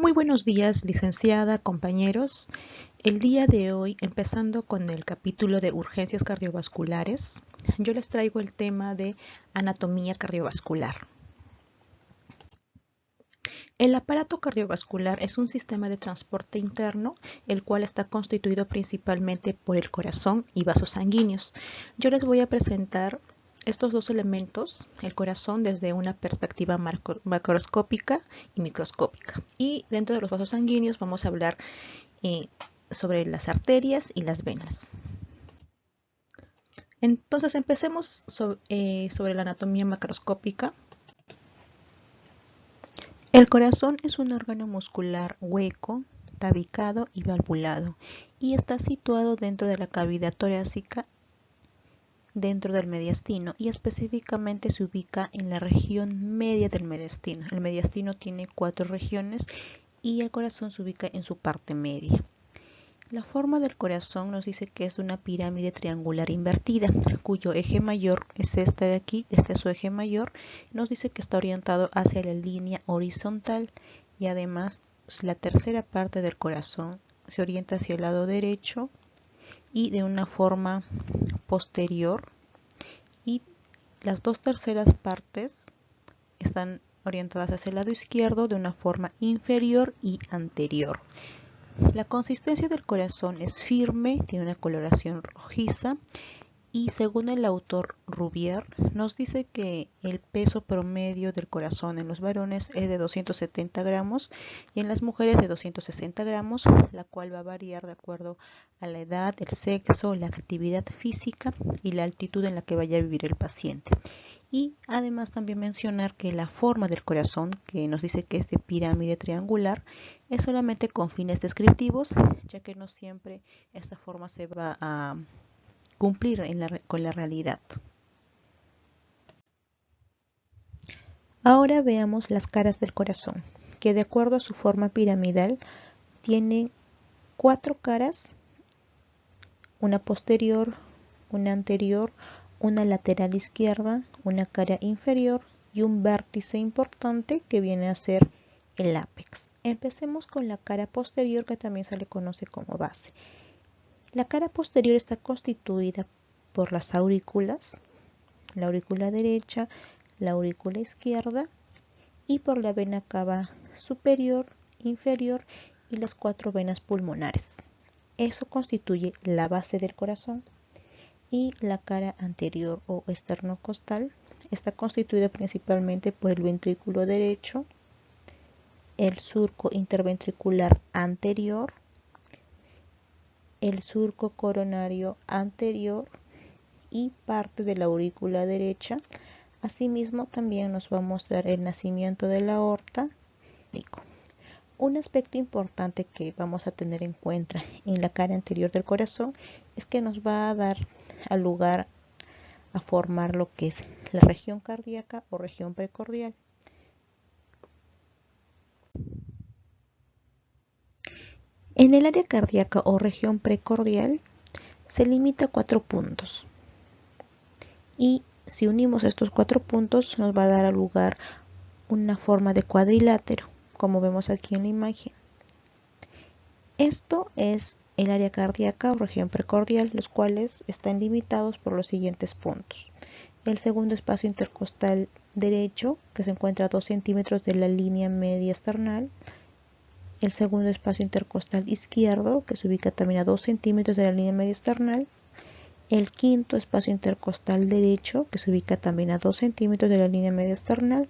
Muy buenos días, licenciada, compañeros. El día de hoy, empezando con el capítulo de urgencias cardiovasculares, yo les traigo el tema de anatomía cardiovascular. El aparato cardiovascular es un sistema de transporte interno, el cual está constituido principalmente por el corazón y vasos sanguíneos. Yo les voy a presentar estos dos elementos, el corazón desde una perspectiva macroscópica y microscópica. Y dentro de los vasos sanguíneos vamos a hablar sobre las arterias y las venas. Entonces empecemos sobre la anatomía macroscópica. El corazón es un órgano muscular hueco, tabicado y valvulado, y está situado dentro de la cavidad torácica, dentro del mediastino, y específicamente se ubica en la región media del mediastino. El mediastino tiene 4 regiones y el corazón se ubica en su parte media. La forma del corazón nos dice que es una pirámide triangular invertida, cuyo eje mayor es este de aquí, este es su eje mayor. Nos dice que está orientado hacia la línea horizontal y además la tercera parte del corazón se orienta hacia el lado derecho y de una forma posterior, y las 2 terceras partes están orientadas hacia el lado izquierdo de una forma inferior y anterior. La consistencia del corazón es firme, tiene una coloración rojiza y según el autor Rouvier nos dice que el peso promedio del corazón en los varones es de 270 gramos y en las mujeres de 260 gramos, la cual va a variar de acuerdo a la edad, el sexo, la actividad física y la altitud en la que vaya a vivir el paciente. Y además también mencionar que la forma del corazón, que nos dice que es de pirámide triangular, es solamente con fines descriptivos, ya que no siempre esta forma se va a cumplir con la realidad. Ahora veamos las caras del corazón, que de acuerdo a su forma piramidal tiene 4 caras, una posterior, una anterior, una lateral izquierda, una cara inferior y un vértice importante que viene a ser el ápex. Empecemos con la cara posterior, que también se le conoce como base. La cara posterior está constituida por las aurículas, la aurícula derecha, la aurícula izquierda y por la vena cava superior, inferior y las 4 venas pulmonares. Eso constituye la base del corazón. Y la cara anterior o esternocostal está constituida principalmente por el ventrículo derecho, el surco interventricular anterior, el surco coronario anterior y parte de la aurícula derecha. Asimismo, también nos va a mostrar el nacimiento de la aorta. Un aspecto importante que vamos a tener en cuenta en la cara anterior del corazón es que nos va a dar al lugar a formar lo que es la región cardíaca o región precordial. En el área cardíaca o región precordial se limita a 4 puntos y si unimos estos 4 puntos nos va a dar al lugar una forma de cuadrilátero, como vemos aquí en la imagen. Esto es el área cardíaca o región precordial, los cuales están limitados por los siguientes puntos. El segundo espacio intercostal derecho, que se encuentra a 2 centímetros de la línea media esternal. El segundo espacio intercostal izquierdo, que se ubica también a 2 centímetros de la línea media esternal. El quinto espacio intercostal derecho, que se ubica también a 2 centímetros de la línea media esternal.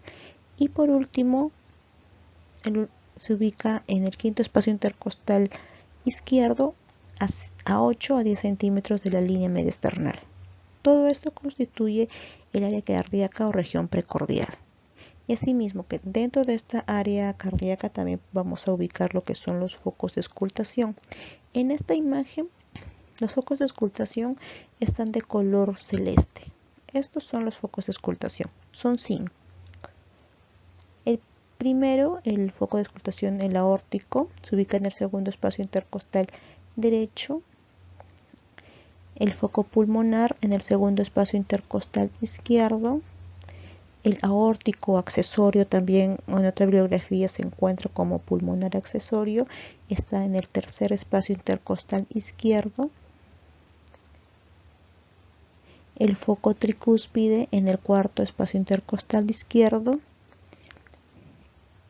Y por último, se ubica en el quinto espacio intercostal izquierdo a 8 a 10 centímetros de la línea media esternal. Todo esto constituye el área cardíaca o región precordial. Y asimismo que dentro de esta área cardíaca también vamos a ubicar lo que son los focos de auscultación. En esta imagen los focos de auscultación están de color celeste. Estos son los focos de auscultación, son 5. El primero, el foco de auscultación, el aórtico, se ubica en el segundo espacio intercostal derecho. El foco pulmonar en el segundo espacio intercostal izquierdo. El aórtico accesorio también en otra bibliografía se encuentra como pulmonar accesorio, está en el tercer espacio intercostal izquierdo. El foco tricúspide en el cuarto espacio intercostal izquierdo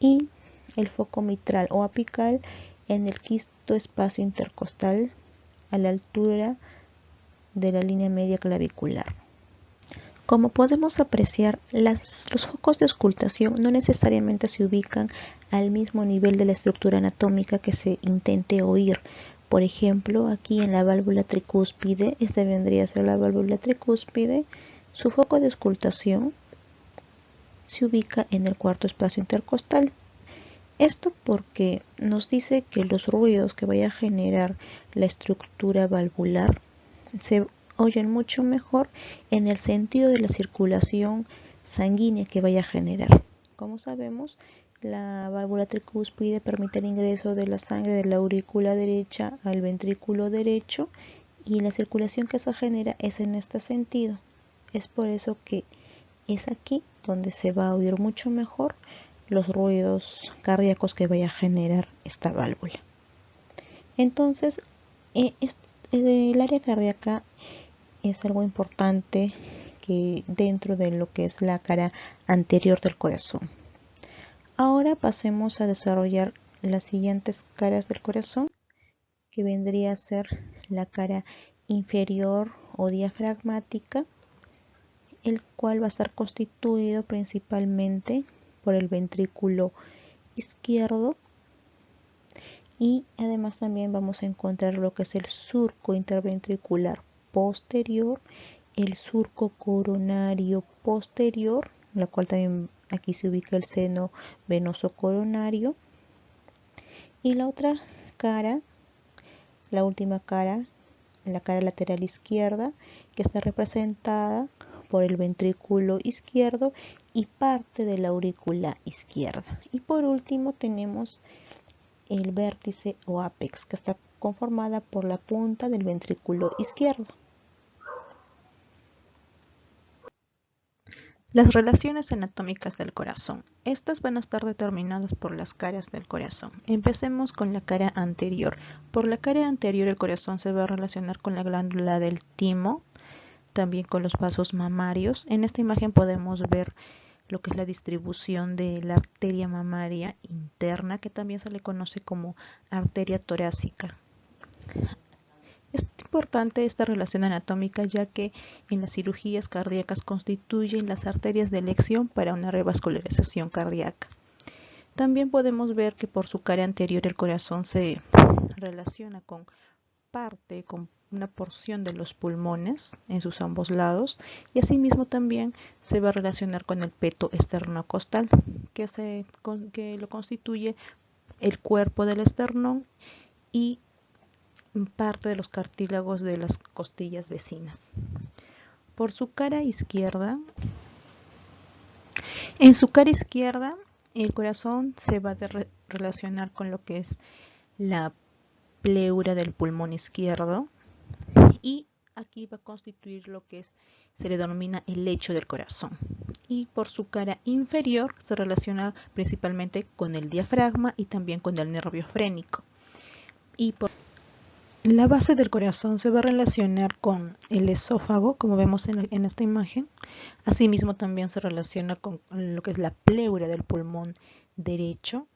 y el foco mitral o apical en el quinto espacio intercostal a la altura de la línea media clavicular. Como podemos apreciar, los focos de auscultación no necesariamente se ubican al mismo nivel de la estructura anatómica que se intente oír. Por ejemplo, aquí en la válvula tricúspide, esta vendría a ser la válvula tricúspide, su foco de auscultación se ubica en el cuarto espacio intercostal. Esto porque nos dice que los ruidos que vaya a generar la estructura valvular se oyen mucho mejor en el sentido de la circulación sanguínea que vaya a generar. Como sabemos, la válvula tricúspide permite el ingreso de la sangre de la aurícula derecha al ventrículo derecho y la circulación que se genera es en este sentido. Es por eso que es aquí donde se va a oír mucho mejor los ruidos cardíacos que vaya a generar esta válvula. Entonces, el área cardíaca es algo importante que dentro de lo que es la cara anterior del corazón. Ahora pasemos a desarrollar las siguientes caras del corazón, que vendría a ser la cara inferior o diafragmática, el cual va a estar constituido principalmente por el ventrículo izquierdo, y además también vamos a encontrar lo que es el surco interventricular posterior, el surco coronario posterior, la cual también aquí se ubica el seno venoso coronario, y la otra cara, la última cara, la cara lateral izquierda, que está representada por el ventrículo izquierdo y parte de la aurícula izquierda. Y por último tenemos el vértice o ápex, que está conformada por la punta del ventrículo izquierdo. Las relaciones anatómicas del corazón. Estas van a estar determinadas por las caras del corazón. Empecemos con la cara anterior. Por la cara anterior el corazón se va a relacionar con la glándula del timo, también con los vasos mamarios. En esta imagen podemos ver lo que es la distribución de la arteria mamaria interna, que también se le conoce como arteria torácica. Es importante esta relación anatómica ya que en las cirugías cardíacas constituyen las arterias de elección para una revascularización cardíaca. También podemos ver que por su cara anterior el corazón se relaciona con una porción de los pulmones en sus ambos lados, y asimismo también se va a relacionar con el peto esternocostal, que lo constituye el cuerpo del esternón y parte de los cartílagos de las costillas vecinas. Por su cara izquierda, en su cara izquierda, el corazón se va a relacionar con lo que es la pleura del pulmón izquierdo, y aquí va a constituir lo que se le denomina el lecho del corazón. Y por su cara inferior se relaciona principalmente con el diafragma y también con el nervio frénico. Y por la base del corazón se va a relacionar con el esófago, como vemos en esta imagen. Asimismo también se relaciona con lo que es la pleura del pulmón derecho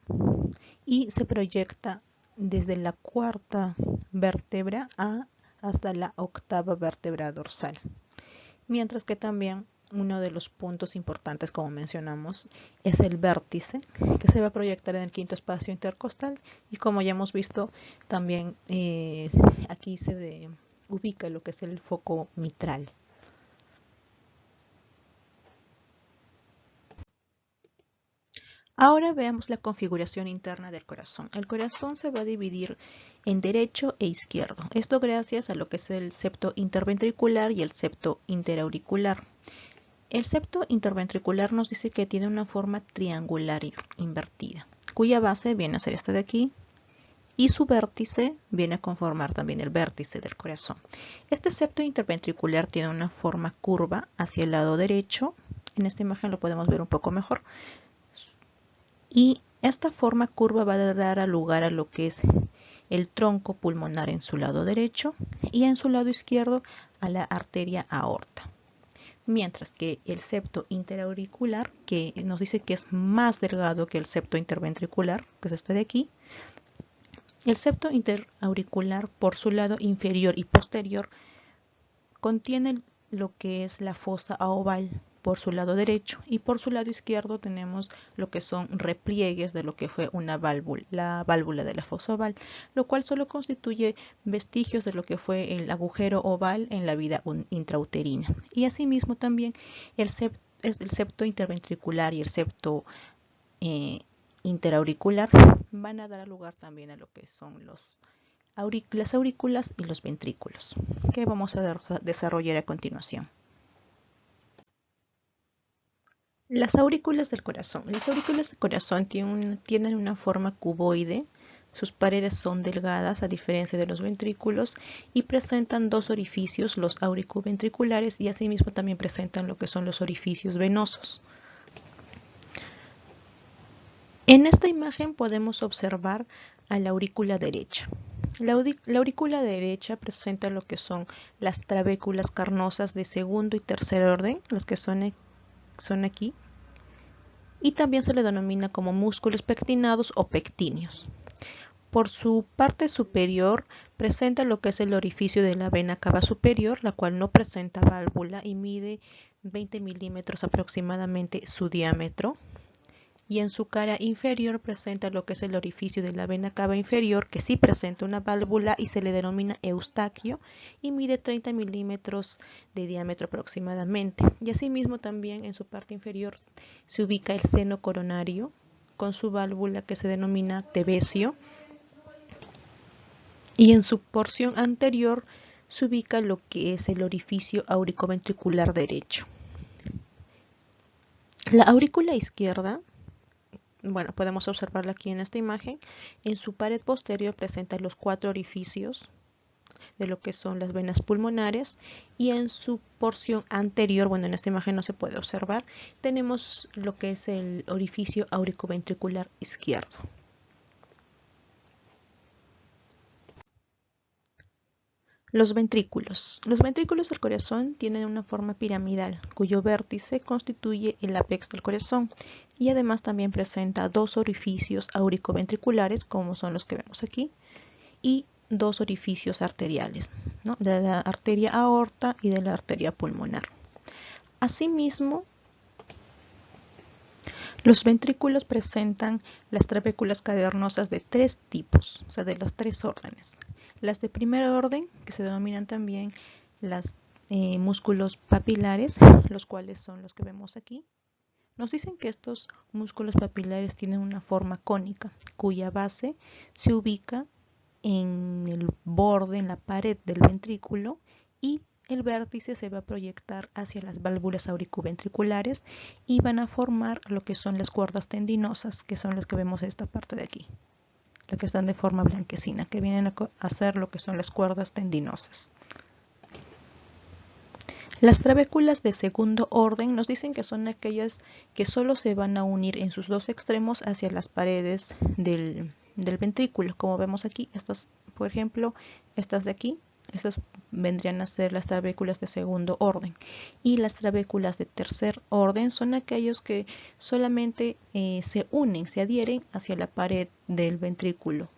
y se proyecta desde la cuarta vértebra hasta la octava vértebra dorsal. Mientras que también uno de los puntos importantes, como mencionamos, es el vértice, que se va a proyectar en el quinto espacio intercostal, y como ya hemos visto, también aquí se ubica lo que es el foco mitral. Ahora veamos la configuración interna del corazón. El corazón se va a dividir en derecho e izquierdo. Esto gracias a lo que es el septo interventricular y el septo interauricular. El septo interventricular nos dice que tiene una forma triangular invertida, cuya base viene a ser esta de aquí, y su vértice viene a conformar también el vértice del corazón. Este septo interventricular tiene una forma curva hacia el lado derecho En esta imagen lo podemos ver un poco mejor. Y esta forma curva va a dar lugar a lo que es el tronco pulmonar en su lado derecho y en su lado izquierdo a la arteria aorta. Mientras que el septo interauricular, que nos dice que es más delgado que el septo interventricular, que es este de aquí, el septo interauricular por su lado inferior y posterior contiene lo que es la fosa oval por su lado derecho y por su lado izquierdo tenemos lo que son repliegues de lo que fue una válvula, la válvula de la fosa oval, lo cual solo constituye vestigios de lo que fue el agujero oval en la vida intrauterina. Y asimismo también el septo interventricular y el septo interauricular van a dar lugar también a lo que son las aurículas y los ventrículos, que vamos a desarrollar a continuación. Las aurículas del corazón. Las aurículas del corazón tienen una forma cuboide. Sus paredes son delgadas a diferencia de los ventrículos y presentan dos orificios, los auriculoventriculares, y asimismo también presentan lo que son los orificios venosos. En esta imagen podemos observar a la aurícula derecha. La aurícula derecha presenta lo que son las trabéculas carnosas de segundo y tercer orden, las que son aquí, y también se le denomina como músculos pectinados o pectíneos. Por su parte superior presenta lo que es el orificio de la vena cava superior, la cual no presenta válvula y mide 20 milímetros aproximadamente su diámetro. Y en su cara inferior presenta lo que es el orificio de la vena cava inferior, que sí presenta una válvula y se le denomina eustaquio y mide 30 milímetros de diámetro aproximadamente. Y asimismo también en su parte inferior se ubica el seno coronario con su válvula que se denomina tebecio, y en su porción anterior se ubica lo que es el orificio auriculoventricular derecho. La aurícula izquierda, bueno, podemos observarla aquí en esta imagen. En su pared posterior presenta los 4 orificios de lo que son las venas pulmonares, y en su porción anterior, bueno, en esta imagen no se puede observar, tenemos lo que es el orificio auriculoventricular izquierdo. Los ventrículos. Los ventrículos del corazón tienen una forma piramidal, cuyo vértice constituye el apex del corazón, y además también presenta dos orificios auriculoventriculares, como son los que vemos aquí, y dos orificios arteriales, ¿no?, de la arteria aorta y de la arteria pulmonar. Asimismo, los ventrículos presentan las trabéculas cavernosas de 3 tipos, o sea, de los 3 órdenes. Las de primer orden, que se denominan también las músculos papilares, los cuales son los que vemos aquí. Nos dicen que estos músculos papilares tienen una forma cónica, cuya base se ubica en el borde, en la pared del ventrículo, y el vértice se va a proyectar hacia las válvulas auriculoventriculares y van a formar lo que son las cuerdas tendinosas, que son las que vemos en esta parte de aquí, las que están de forma blanquecina, que vienen a hacer lo que son las cuerdas tendinosas. Las trabéculas de segundo orden nos dicen que son aquellas que solo se van a unir en sus dos extremos hacia las paredes del ventrículo, como vemos aquí. Estas, por ejemplo, estas de aquí, estas vendrían a ser las trabéculas de segundo orden, y las trabéculas de tercer orden son aquellos que solamente se unen, se adhieren hacia la pared del ventrículo.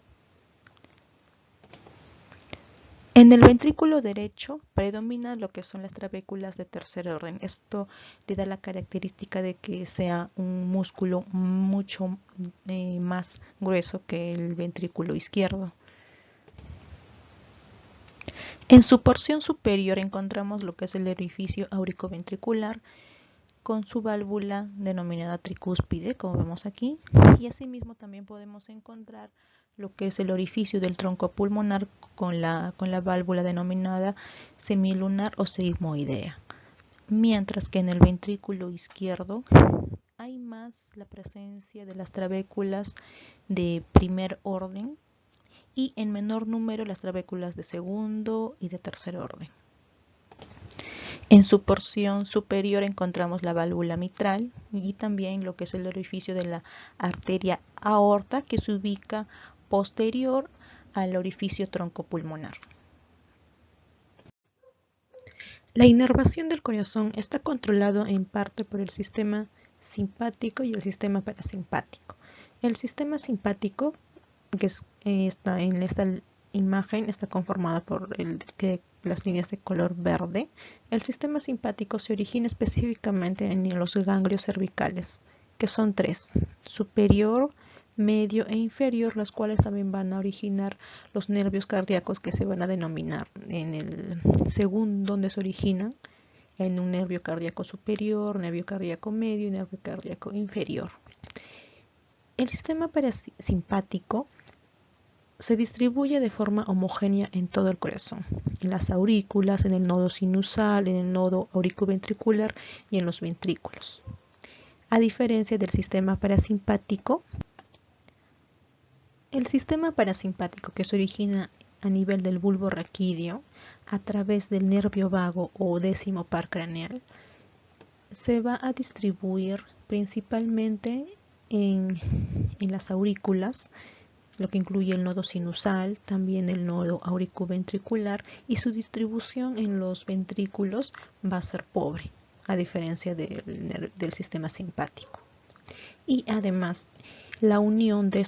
En el ventrículo derecho predomina lo que son las trabéculas de tercer orden. Esto le da la característica de que sea un músculo mucho más grueso que el ventrículo izquierdo. En su porción superior encontramos lo que es el orificio auriculoventricular con su válvula denominada tricúspide, como vemos aquí, y asimismo también podemos encontrar lo que es el orificio del tronco pulmonar con la válvula denominada semilunar o sigmoidea. Mientras que en el ventrículo izquierdo hay más la presencia de las trabéculas de primer orden y en menor número las trabéculas de segundo y de tercer orden. En su porción superior encontramos la válvula mitral y también lo que es el orificio de la arteria aorta, que se ubica posterior al orificio troncopulmonar. La inervación del corazón está controlado en parte por el sistema simpático y el sistema parasimpático. El sistema simpático, que está en esta imagen, está conformada por las líneas de color verde. El sistema simpático se origina específicamente en los ganglios cervicales, que son tres: superior, medio e inferior, las cuales también van a originar los nervios cardíacos, que se van a denominar según donde se originan, en un nervio cardíaco superior, nervio cardíaco medio y nervio cardíaco inferior. El sistema parasimpático se distribuye de forma homogénea en todo el corazón, en las aurículas, en el nodo sinusal, en el nodo auriculoventricular y en los ventrículos. A diferencia del sistema parasimpático, el sistema parasimpático, que se origina a nivel del bulbo raquídeo a través del nervio vago o décimo par craneal, se va a distribuir principalmente en las aurículas, lo que incluye el nodo sinusal, también el nodo auriculoventricular, y su distribución en los ventrículos va a ser pobre, a diferencia del sistema simpático. Y además, la unión de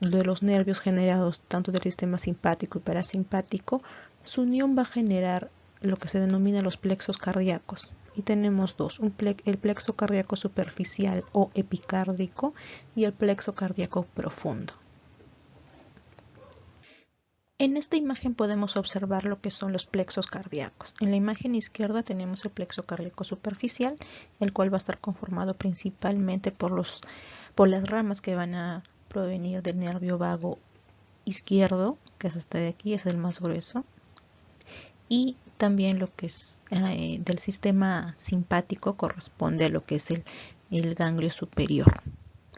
los nervios generados tanto del sistema simpático y parasimpático, su unión va a generar lo que se denomina los plexos cardíacos. Y tenemos dos: el plexo cardíaco superficial o epicárdico y el plexo cardíaco profundo. En esta imagen podemos observar lo que son los plexos cardíacos. En la imagen izquierda tenemos el plexo cardíaco superficial, el cual va a estar conformado principalmente por las ramas que van a provenir del nervio vago izquierdo, que es este de aquí, es el más grueso, y también lo que es del sistema simpático corresponde a lo que es el ganglio superior.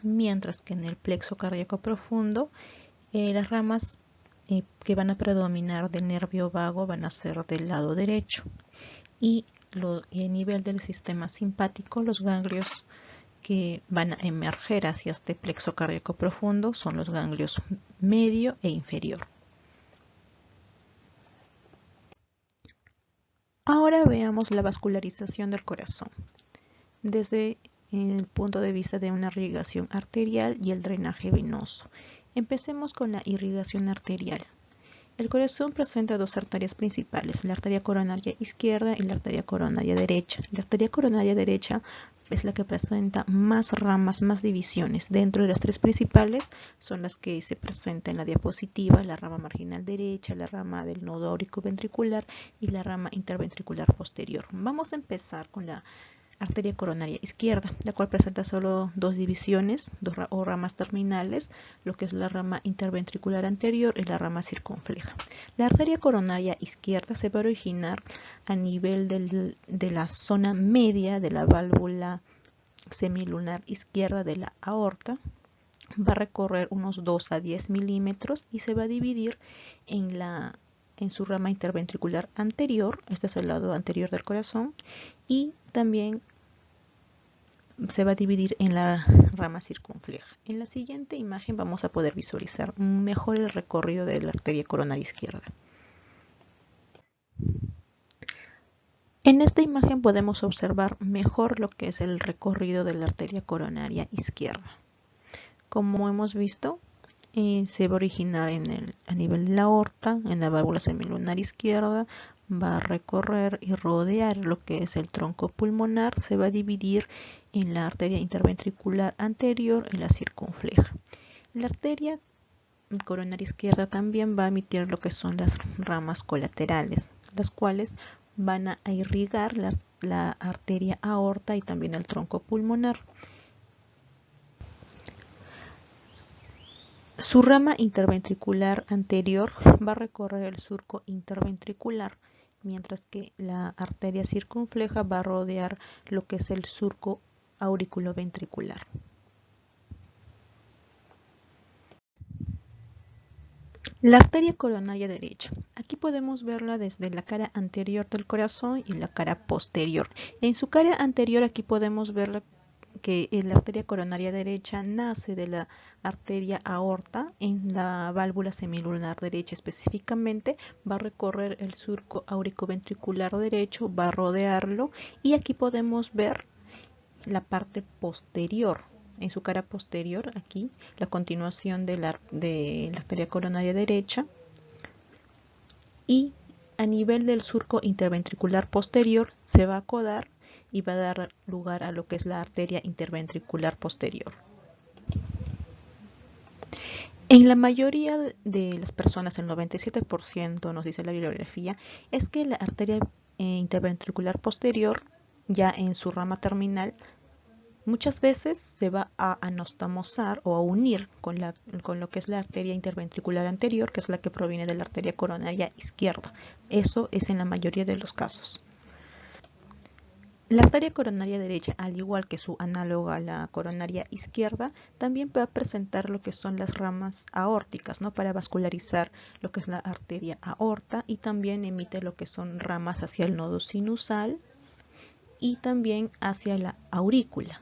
Mientras que en el plexo cardíaco profundo, las ramas que van a predominar del nervio vago van a ser del lado derecho, y a nivel del sistema simpático, los ganglios que van a emerger hacia este plexo cardíaco profundo son los ganglios medio e inferior. Ahora veamos la vascularización del corazón desde el punto de vista de una irrigación arterial y el drenaje venoso. Empecemos con la irrigación arterial. El corazón presenta dos arterias principales: la arteria coronaria izquierda y la arteria coronaria derecha. La arteria coronaria derecha es la que presenta más ramas, más divisiones. Dentro de las tres principales son las que se presentan en la diapositiva: la rama marginal derecha, la rama del nodo auriculoventricular y la rama interventricular posterior. Vamos a empezar con la arteria coronaria izquierda, la cual presenta solo dos divisiones o ramas terminales, lo que es la rama interventricular anterior y la rama circunfleja. La arteria coronaria izquierda se va a originar a nivel de la zona media de la válvula semilunar izquierda de la aorta. Va a recorrer unos 2 a 10 milímetros y se va a dividir en su rama interventricular anterior, este es el lado anterior del corazón, y también se va a dividir en la rama circunfleja. En la siguiente imagen vamos a poder visualizar mejor el recorrido de la arteria coronaria izquierda. En esta imagen podemos observar mejor lo que es el recorrido de la arteria coronaria izquierda. Como hemos visto, se va a originar a nivel de la aorta, en la válvula semilunar izquierda, va a recorrer y rodear lo que es el tronco pulmonar, se va a dividir en la arteria interventricular anterior y la circunfleja. La arteria coronaria izquierda también va a emitir lo que son las ramas colaterales, las cuales van a irrigar la arteria aorta y también el tronco pulmonar. Su rama interventricular anterior va a recorrer el surco interventricular, mientras que la arteria circunfleja va a rodear lo que es el surco auriculoventricular. La arteria coronaria derecha. Aquí podemos verla desde la cara anterior del corazón y la cara posterior. En su cara anterior aquí podemos ver que la arteria coronaria derecha nace de la arteria aorta en la válvula semilunar derecha. Específicamente va a recorrer el surco auriculoventricular derecho, va a rodearlo y aquí podemos ver la parte posterior. En su cara posterior, aquí, la continuación de la arteria coronaria derecha, y a nivel del surco interventricular posterior se va a acodar y va a dar lugar a lo que es la arteria interventricular posterior. En la mayoría de las personas, el 97% nos dice la bibliografía, es que la arteria interventricular posterior, ya en su rama terminal, muchas veces se va a anastomosar o a unir con lo que es la arteria interventricular anterior, que es la que proviene de la arteria coronaria izquierda. Eso es en la mayoría de los casos. La arteria coronaria derecha, al igual que su análoga a la coronaria izquierda, también va a presentar lo que son las ramas aórticas, ¿no? Para vascularizar lo que es la arteria aorta, y también emite lo que son ramas hacia el nodo sinusal y también hacia la aurícula.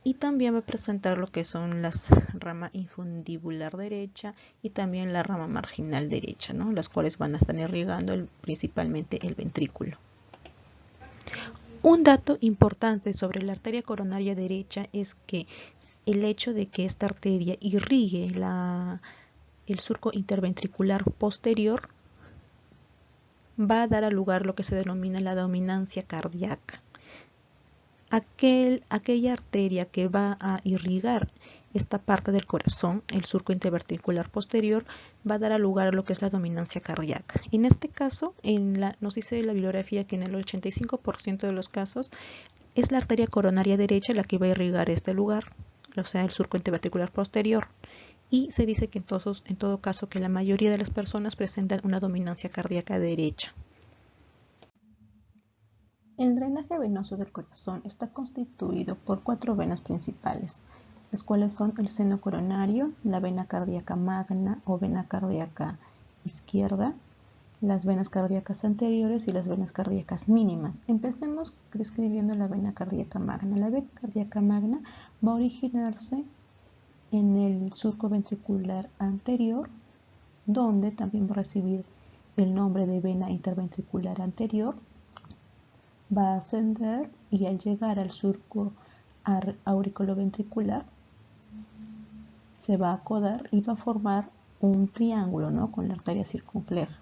Y también va a presentar lo que son las rama infundibular derecha y también la rama marginal derecha, ¿no? Las cuales van a estar irrigando principalmente el ventrículo. Un dato importante sobre la arteria coronaria derecha es que el hecho de que esta arteria irrigue el surco interventricular posterior va a dar a lugar lo que se denomina la dominancia cardíaca. Aquella arteria que va a irrigar esta parte del corazón, el surco interventricular posterior, va a dar a lugar a lo que es la dominancia cardíaca. En este caso, nos dice la bibliografía que en el 85% de los casos es la arteria coronaria derecha la que va a irrigar este lugar, o sea, el surco interventricular posterior. Y se dice que en todo caso que la mayoría de las personas presentan una dominancia cardíaca derecha. El drenaje venoso del corazón está constituido por 4 venas principales, las cuales son el seno coronario, la vena cardíaca magna o vena cardíaca izquierda, las venas cardíacas anteriores y las venas cardíacas mínimas. Empecemos describiendo la vena cardíaca magna. La vena cardíaca magna va a originarse en el surco ventricular anterior, donde también va a recibir el nombre de vena interventricular anterior. Va a ascender y al llegar al surco auriculoventricular se va a acodar y va a formar un triángulo, ¿no? Con la arteria circunfleja.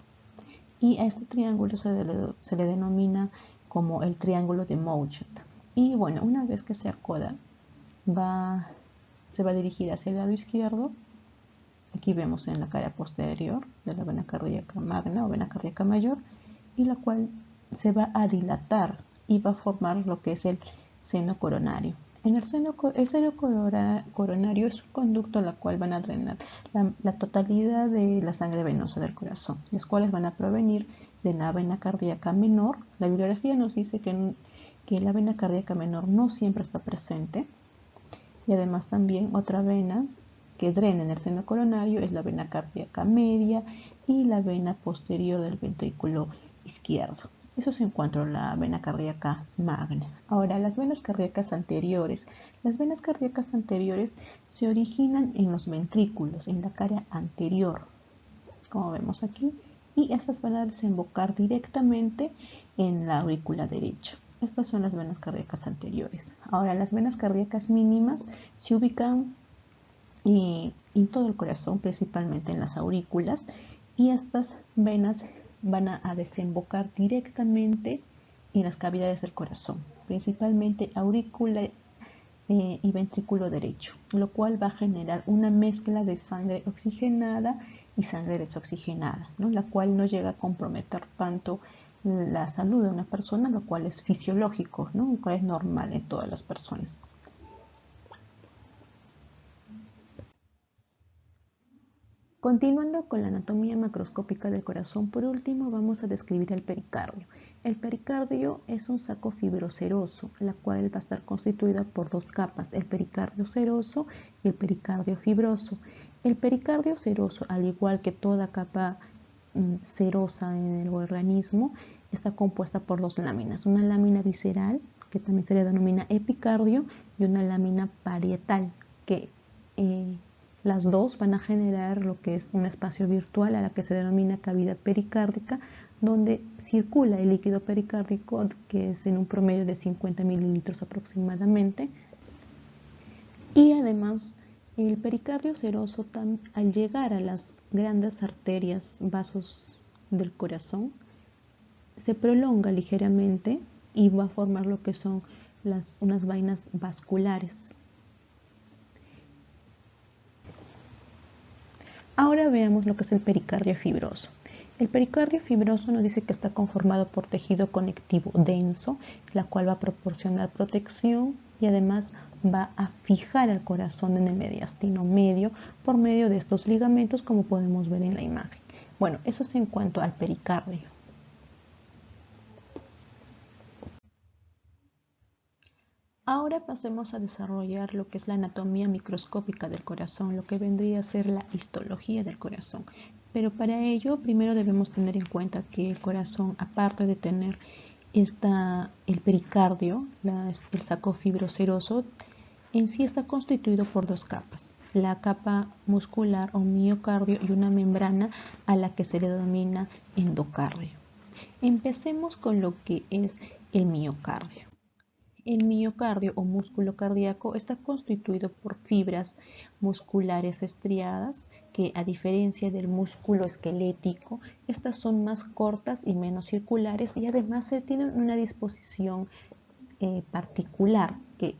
Y a este triángulo se le denomina como el triángulo de Mouchet. Y bueno, una vez que se acoda, se va a dirigir hacia el lado izquierdo. Aquí vemos en la cara posterior de la vena cardíaca magna o vena cardíaca mayor, y la cual se va a dilatar y va a formar lo que es el seno coronario. El seno coronario es un conducto al cual van a drenar la totalidad de la sangre venosa del corazón, las cuales van a provenir de la vena cardíaca menor. La bibliografía nos dice que la vena cardíaca menor no siempre está presente, y además también otra vena que drena en el seno coronario es la vena cardíaca media y la vena posterior del ventrículo izquierdo. Eso es en cuanto a la vena cardíaca magna. Ahora, las venas cardíacas anteriores. Las venas cardíacas anteriores se originan en los ventrículos, en la cara anterior, como vemos aquí, y estas van a desembocar directamente en la aurícula derecha. Estas son las venas cardíacas anteriores. Ahora, las venas cardíacas mínimas se ubican en todo el corazón, principalmente en las aurículas, y estas venas van a desembocar directamente en las cavidades del corazón, principalmente aurícula y ventrículo derecho, lo cual va a generar una mezcla de sangre oxigenada y sangre desoxigenada, ¿no? La cual no llega a comprometer tanto la salud de una persona, lo cual es fisiológico, ¿no? Lo cual es normal en todas las personas. Continuando con la anatomía macroscópica del corazón, por último vamos a describir el pericardio. El pericardio es un saco fibroseroso, la cual va a estar constituida por dos capas, el pericardio seroso y el pericardio fibroso. El pericardio seroso, al igual que toda capa serosa en el organismo, está compuesta por dos láminas, una lámina visceral, que también se le denomina epicardio, y una lámina parietal, que las dos van a generar lo que es un espacio virtual a la que se denomina cavidad pericárdica, donde circula el líquido pericárdico, que es en un promedio de 50 mililitros aproximadamente. Y además, el pericardio seroso, al llegar a las grandes arterias, vasos del corazón, se prolonga ligeramente y va a formar lo que son unas vainas vasculares. Ahora veamos lo que es el pericardio fibroso. El pericardio fibroso nos dice que está conformado por tejido conectivo denso, la cual va a proporcionar protección y además va a fijar el corazón en el mediastino medio por medio de estos ligamentos, como podemos ver en la imagen. Bueno, eso es en cuanto al pericardio. Ahora pasemos a desarrollar lo que es la anatomía microscópica del corazón, lo que vendría a ser la histología del corazón. Pero para ello, primero debemos tener en cuenta que el corazón, aparte de tener el pericardio, el saco fibroseroso, en sí está constituido por dos capas, la capa muscular o miocardio y una membrana a la que se le denomina endocardio. Empecemos con lo que es el miocardio. El miocardio o músculo cardíaco está constituido por fibras musculares estriadas que, a diferencia del músculo esquelético, estas son más cortas y menos circulares, y además tienen una disposición particular que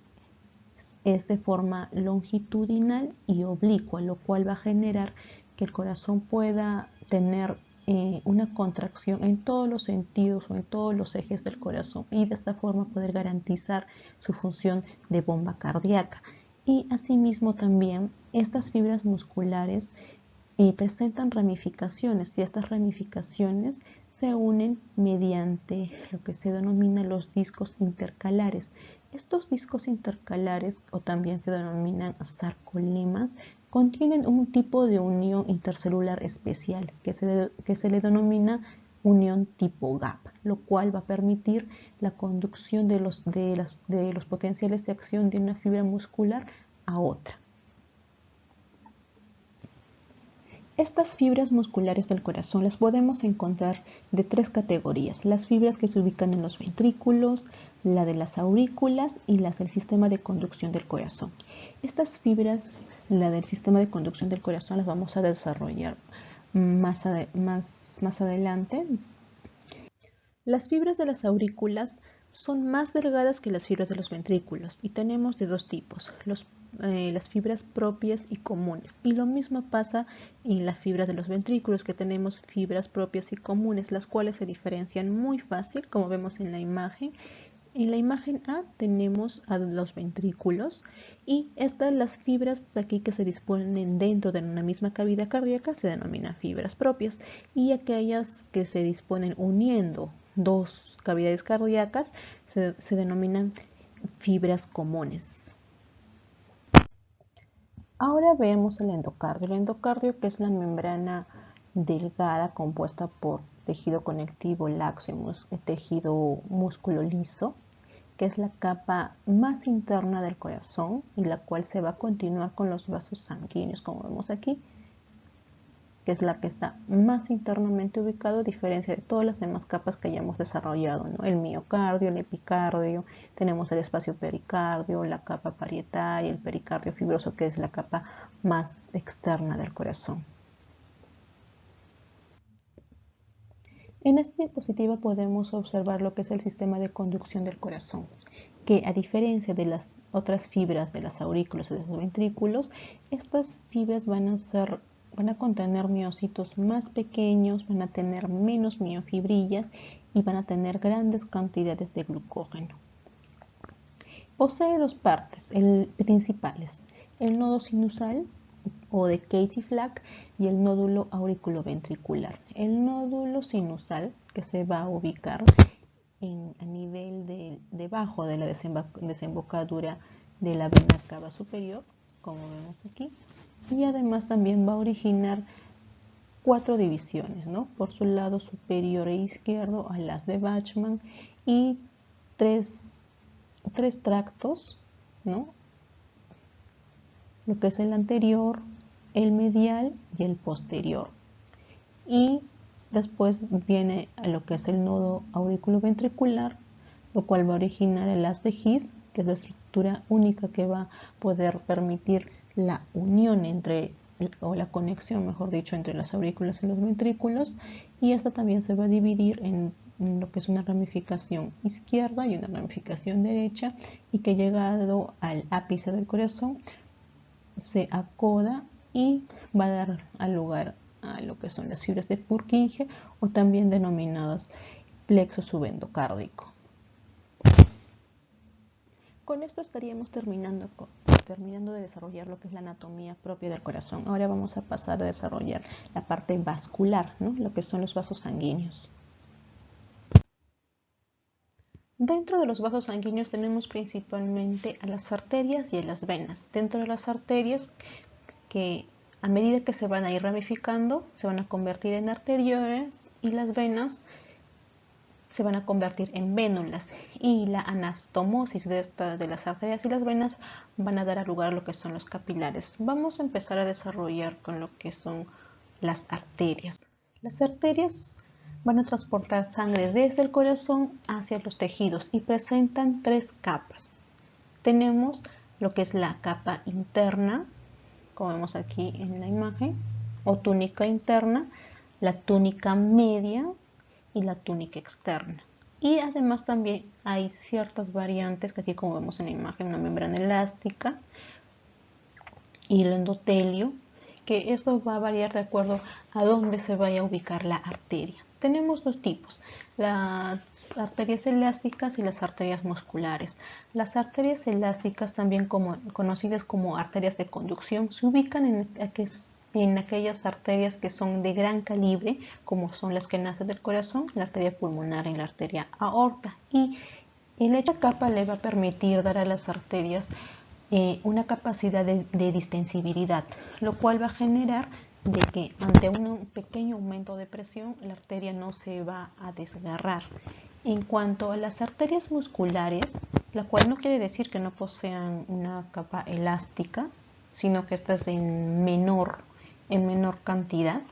es de forma longitudinal y oblicua, lo cual va a generar que el corazón pueda tener una contracción en todos los sentidos o en todos los ejes del corazón, y de esta forma poder garantizar su función de bomba cardíaca. Y asimismo también estas fibras musculares presentan ramificaciones, y estas ramificaciones se unen mediante lo que se denomina los discos intercalares. Estos discos intercalares, o también se denominan sarcolemas, contienen un tipo de unión intercelular especial que se le denomina unión tipo gap, lo cual va a permitir la conducción de los potenciales de acción de una fibra muscular a otra. Estas fibras musculares del corazón las podemos encontrar de tres categorías: las fibras que se ubican en los ventrículos, la de las aurículas y las del sistema de conducción del corazón. Estas fibras, la del sistema de conducción del corazón, las vamos a desarrollar más adelante. Las fibras de las aurículas son más delgadas que las fibras de los ventrículos, y tenemos de dos tipos, las fibras propias y comunes. Y lo mismo pasa en las fibras de los ventrículos, que tenemos fibras propias y comunes, las cuales se diferencian muy fácil, como vemos en la imagen. En la imagen A tenemos a los ventrículos, y las fibras de aquí que se disponen dentro de una misma cavidad cardíaca se denominan fibras propias, y aquellas que se disponen uniendo dos cavidades cardíacas se denominan fibras comunes. Ahora vemos el endocardio. El endocardio, que es la membrana delgada compuesta por tejido conectivo laxo y tejido músculo liso, que es la capa más interna del corazón y la cual se va a continuar con los vasos sanguíneos, como vemos aquí, que es la que está más internamente ubicado, a diferencia de todas las demás capas que hayamos desarrollado, ¿no? El miocardio, el epicardio, tenemos el espacio pericardio, la capa parietal y el pericardio fibroso, que es la capa más externa del corazón. En esta diapositiva podemos observar lo que es el sistema de conducción del corazón, que, a diferencia de las otras fibras de las aurículas y de los ventrículos, estas fibras van a contener miocitos más pequeños, van a tener menos miofibrillas y van a tener grandes cantidades de glucógeno. Posee dos partes principales: el nodo sinusal o de Katy-Flack y el nódulo auriculoventricular. El nódulo sinusal, que se va a ubicar a nivel debajo de la desembocadura de la vena cava superior, como vemos aquí, y además también va a originar 4 divisiones, ¿no? Por su lado superior e izquierdo a las de Bachmann y tres tractos, ¿no? Lo que es el anterior, el medial y el posterior. Y después viene a lo que es el nodo auriculoventricular, lo cual va a originar el haz de His, que es la estructura única que va a poder permitir la unión o la conexión, mejor dicho, entre las aurículas y los ventrículos, y esta también se va a dividir en lo que es una ramificación izquierda y una ramificación derecha, y que llegado al ápice del corazón se acoda y va a dar lugar a lo que son las fibras de Purkinje, o también denominadas plexo subendocárdico. Con esto estaríamos terminando de desarrollar lo que es la anatomía propia del corazón. Ahora vamos a pasar a desarrollar la parte vascular, ¿no? Lo que son los vasos sanguíneos. Dentro de los vasos sanguíneos tenemos principalmente a las arterias y a las venas. Dentro de las arterias, que a medida que se van a ir ramificando, se van a convertir en arterioles, y las venas se van a convertir en vénulas, y la anastomosis de las arterias y las venas van a dar lugar a lo que son los capilares. Vamos a empezar a desarrollar con lo que son las arterias. Las arterias van a transportar sangre desde el corazón hacia los tejidos y presentan 3 capas. Tenemos lo que es la capa interna, como vemos aquí en la imagen, o túnica interna, la túnica media y la túnica externa. Y además también hay ciertas variantes, que aquí como vemos en la imagen, una membrana elástica y el endotelio, que esto va a variar de acuerdo a dónde se vaya a ubicar la arteria. Tenemos 2 tipos, las arterias elásticas y las arterias musculares. Las arterias elásticas, también conocidas como arterias de conducción, se ubican en aquellas arterias que son de gran calibre, como son las que nacen del corazón, la arteria pulmonar y la arteria aorta. Y esta capa le va a permitir dar a las arterias una capacidad de distensibilidad, lo cual va a generar de que ante un pequeño aumento de presión la arteria no se va a desgarrar. En cuanto a las arterias musculares, la cual no quiere decir que no posean una capa elástica, sino que estas en menor cantidad.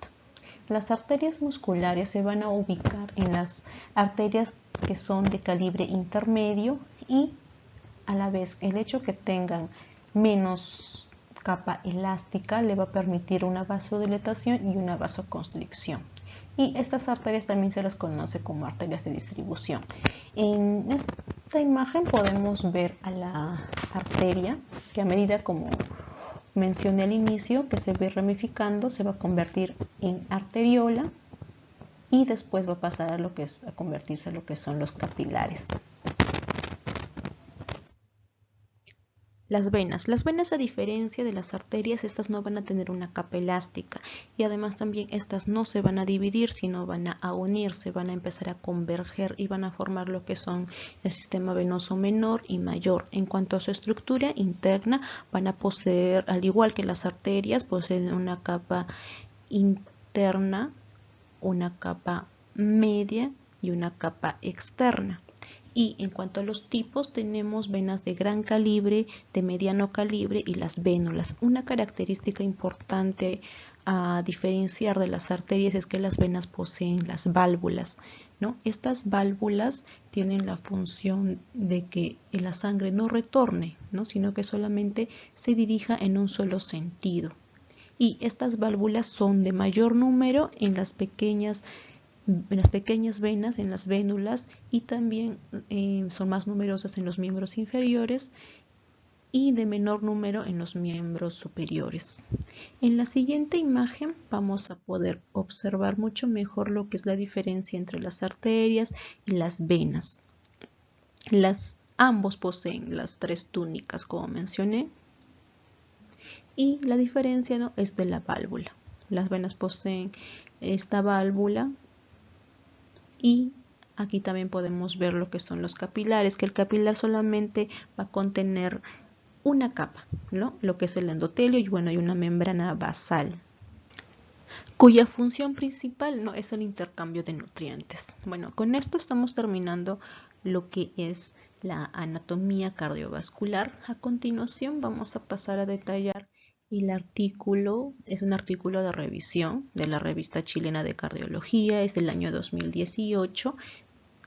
Las arterias musculares se van a ubicar en las arterias que son de calibre intermedio, y a la vez el hecho que tengan menos capa elástica le va a permitir una vasodilatación y una vasoconstricción. Y estas arterias también se las conoce como arterias de distribución. En esta imagen podemos ver a la arteria que, a medida como mencioné al inicio, que se ve ramificando, se va a convertir en arteriola, y después va a pasar a convertirse en lo que son los capilares. Las venas, a diferencia de las arterias, estas no van a tener una capa elástica, y además también estas no se van a dividir, sino van a unirse, van a empezar a converger y van a formar lo que son el sistema venoso menor y mayor. En cuanto a su estructura interna, van a poseer, al igual que las arterias, poseen una capa interna, una capa media y una capa externa. Y en cuanto a los tipos, tenemos venas de gran calibre, de mediano calibre y las vénulas. Una característica importante a diferenciar de las arterias es que las venas poseen las válvulas, ¿no? Estas válvulas tienen la función de que la sangre no retorne, ¿no? Sino que solamente se dirija en un solo sentido. Y estas válvulas son de mayor número en las pequeñas venas, en las vénulas, y también son más numerosas en los miembros inferiores y de menor número en los miembros superiores. En la siguiente imagen vamos a poder observar mucho mejor lo que es la diferencia entre las arterias y las venas. Ambos poseen las 3 túnicas, como mencioné, Y la diferencia, ¿no?, es de la válvula. Las venas poseen esta válvula y aquí también podemos ver lo que son los capilares, que el capilar solamente va a contener una capa, ¿no?, lo que es el endotelio, y bueno, hay una membrana basal, cuya función principal, ¿no?, es el intercambio de nutrientes. Bueno, con esto estamos terminando lo que es la anatomía cardiovascular. A continuación vamos a pasar a detallar el artículo. Es un artículo de revisión de la Revista Chilena de Cardiología, es del año 2018,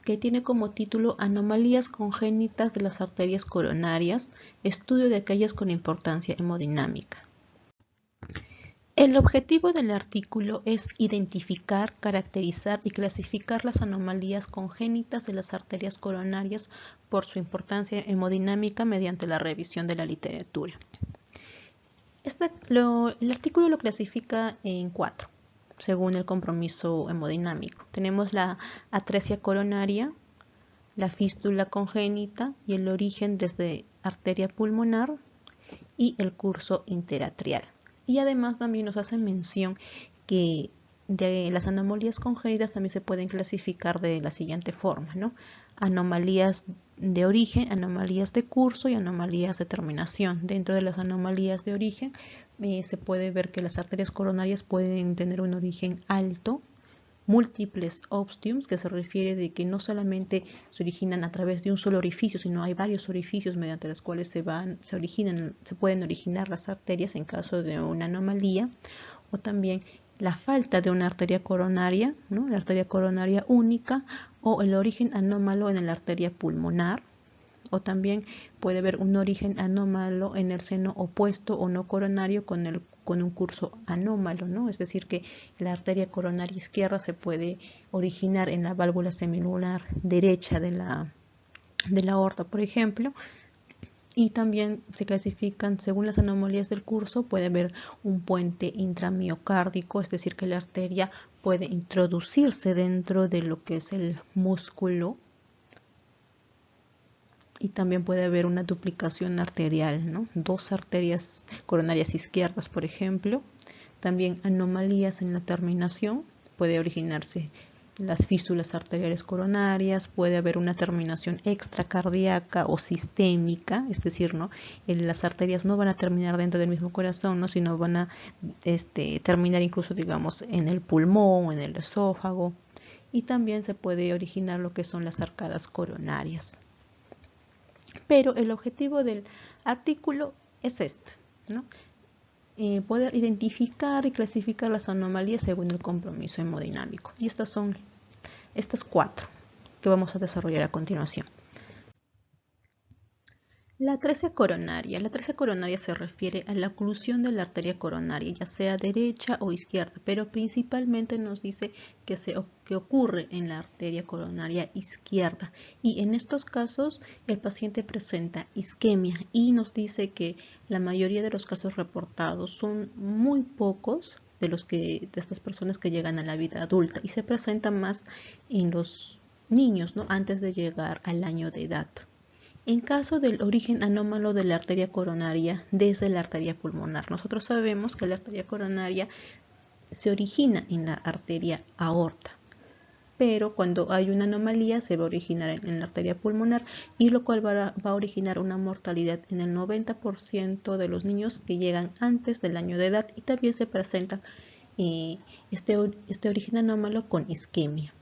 que tiene como título Anomalías congénitas de las arterias coronarias, estudio de aquellas con importancia hemodinámica. El objetivo del artículo es identificar, caracterizar y clasificar las anomalías congénitas de las arterias coronarias por su importancia hemodinámica mediante la revisión de la literatura. El artículo lo clasifica en 4, según el compromiso hemodinámico. Tenemos la atresia coronaria, la fístula congénita y el origen desde arteria pulmonar y el curso interatrial. Y además también nos hace mención que de las anomalías congénitas también se pueden clasificar de la siguiente forma, ¿no? Anomalías de origen, anomalías de curso y anomalías de terminación. Dentro de las anomalías de origen se puede ver que las arterias coronarias pueden tener un origen alto, múltiples obstiums, que se refiere de que no solamente se originan a través de un solo orificio, sino hay varios orificios mediante los cuales se pueden originar las arterias en caso de una anomalía, o también la falta de una arteria coronaria, ¿no?, la arteria coronaria única, o el origen anómalo en la arteria pulmonar, o también puede haber un origen anómalo en el seno opuesto o no coronario con un curso anómalo, ¿no? Es decir, que la arteria coronaria izquierda se puede originar en la válvula semilunar derecha de la aorta, por ejemplo, y también se clasifican según las anomalías del curso. Puede haber un puente intramiocárdico, es decir, que la arteria puede introducirse dentro de lo que es el músculo, y también puede haber una duplicación arterial, ¿no?, 2 arterias coronarias izquierdas, por ejemplo. También anomalías en la terminación, puede originarse las fístulas arteriales coronarias, puede haber una terminación extracardíaca o sistémica, es decir, ¿no?, las arterias no van a terminar dentro del mismo corazón, ¿no?, sino van a terminar incluso, digamos, en el pulmón, en el esófago, y también se puede originar lo que son las arcadas coronarias. Pero el objetivo del artículo es esto, ¿no?, poder identificar y clasificar las anomalías según el compromiso hemodinámico. Y estas son estas 4 que vamos a desarrollar a continuación. La atresia coronaria. La atresia coronaria se refiere a la oclusión de la arteria coronaria, ya sea derecha o izquierda, pero principalmente nos dice que ocurre en la arteria coronaria izquierda, y en estos casos el paciente presenta isquemia, y nos dice que la mayoría de los casos reportados son muy pocos de estas personas que llegan a la vida adulta, y se presenta más en los niños, ¿no?, antes de llegar al año de edad. En caso del origen anómalo de la arteria coronaria desde la arteria pulmonar, nosotros sabemos que la arteria coronaria se origina en la arteria aorta, pero cuando hay una anomalía se va a originar en la arteria pulmonar, y lo cual va a originar una mortalidad en el 90% de los niños que llegan antes del año de edad, y también se presenta este origen anómalo con isquemia.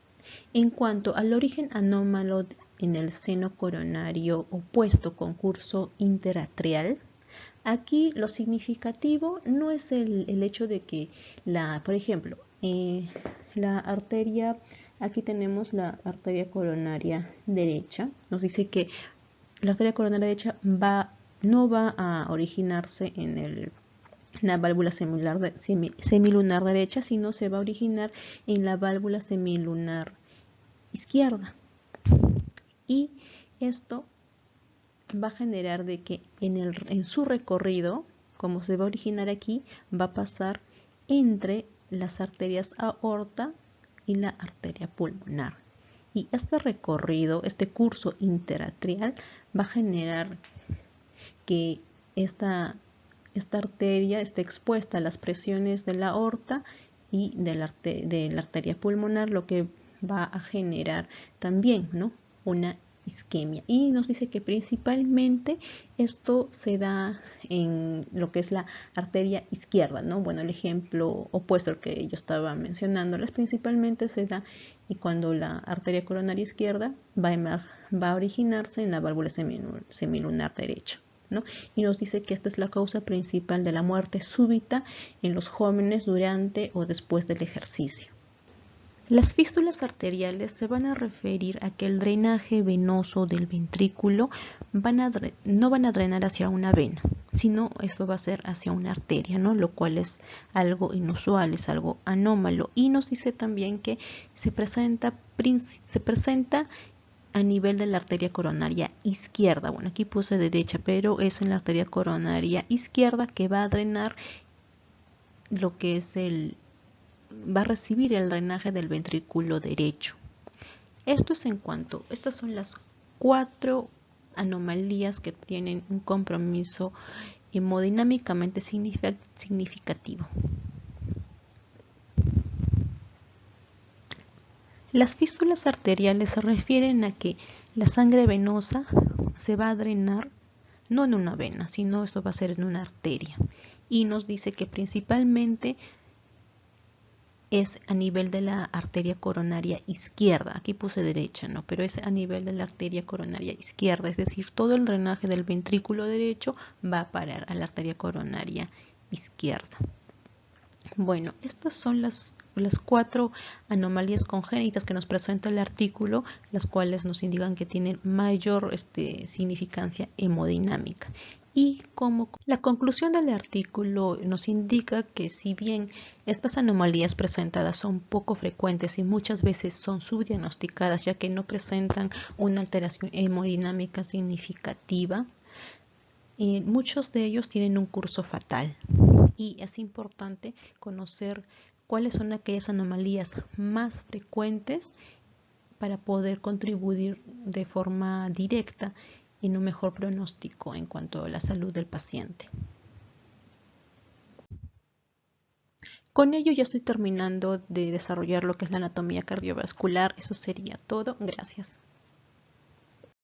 En cuanto al origen anómalo en el seno coronario opuesto con curso interatrial, aquí lo significativo no es el hecho de que por ejemplo, la arteria, aquí tenemos la arteria coronaria derecha, nos dice que la arteria coronaria derecha no va a originarse en la válvula semilunar derecha, sino se va a originar en la válvula semilunar izquierda. Y esto va a generar de que en su recorrido, como se va a originar aquí, va a pasar entre las arterias aorta y la arteria pulmonar. Y este recorrido, este curso interatrial, va a generar que esta esta arteria esté expuesta a las presiones de la aorta y de la arteria pulmonar, lo que va a generar también, ¿no?, una isquemia. Y nos dice que principalmente esto se da en lo que es la arteria izquierda, ¿no? Bueno, el ejemplo opuesto al que yo estaba mencionándoles, principalmente se da y cuando la arteria coronaria izquierda va a originarse en la válvula semilunar derecha, ¿no? Y nos dice que esta es la causa principal de la muerte súbita en los jóvenes durante o después del ejercicio. Las fístulas arteriales se van a referir a que el drenaje venoso del ventrículo no van a drenar hacia una vena, sino esto va a ser hacia una arteria, ¿no? Lo cual es algo inusual, es algo anómalo. Y nos dice también que se presenta a nivel de la arteria coronaria izquierda. Bueno, aquí puse derecha, pero es en la arteria coronaria izquierda que va a drenar lo que es va a recibir el drenaje del ventrículo derecho. Estas son las 4 anomalías que tienen un compromiso hemodinámicamente significativo. Las fístulas arteriales se refieren a que la sangre venosa se va a drenar no en una vena, sino esto va a ser en una arteria. Y nos dice que principalmente es a nivel de la arteria coronaria izquierda. Aquí puse derecha, ¿no? Pero es a nivel de la arteria coronaria izquierda, es decir, todo el drenaje del ventrículo derecho va a parar a la arteria coronaria izquierda. Bueno, estas son las 4 anomalías congénitas que nos presenta el artículo, las cuales nos indican que tienen mayor significancia hemodinámica. Y como la conclusión del artículo nos indica que si bien estas anomalías presentadas son poco frecuentes y muchas veces son subdiagnosticadas ya que no presentan una alteración hemodinámica significativa, muchos de ellos tienen un curso fatal. Y es importante conocer cuáles son aquellas anomalías más frecuentes para poder contribuir de forma directa en un mejor pronóstico en cuanto a la salud del paciente. Con ello ya estoy terminando de desarrollar lo que es la anatomía cardiovascular. Eso sería todo. Gracias.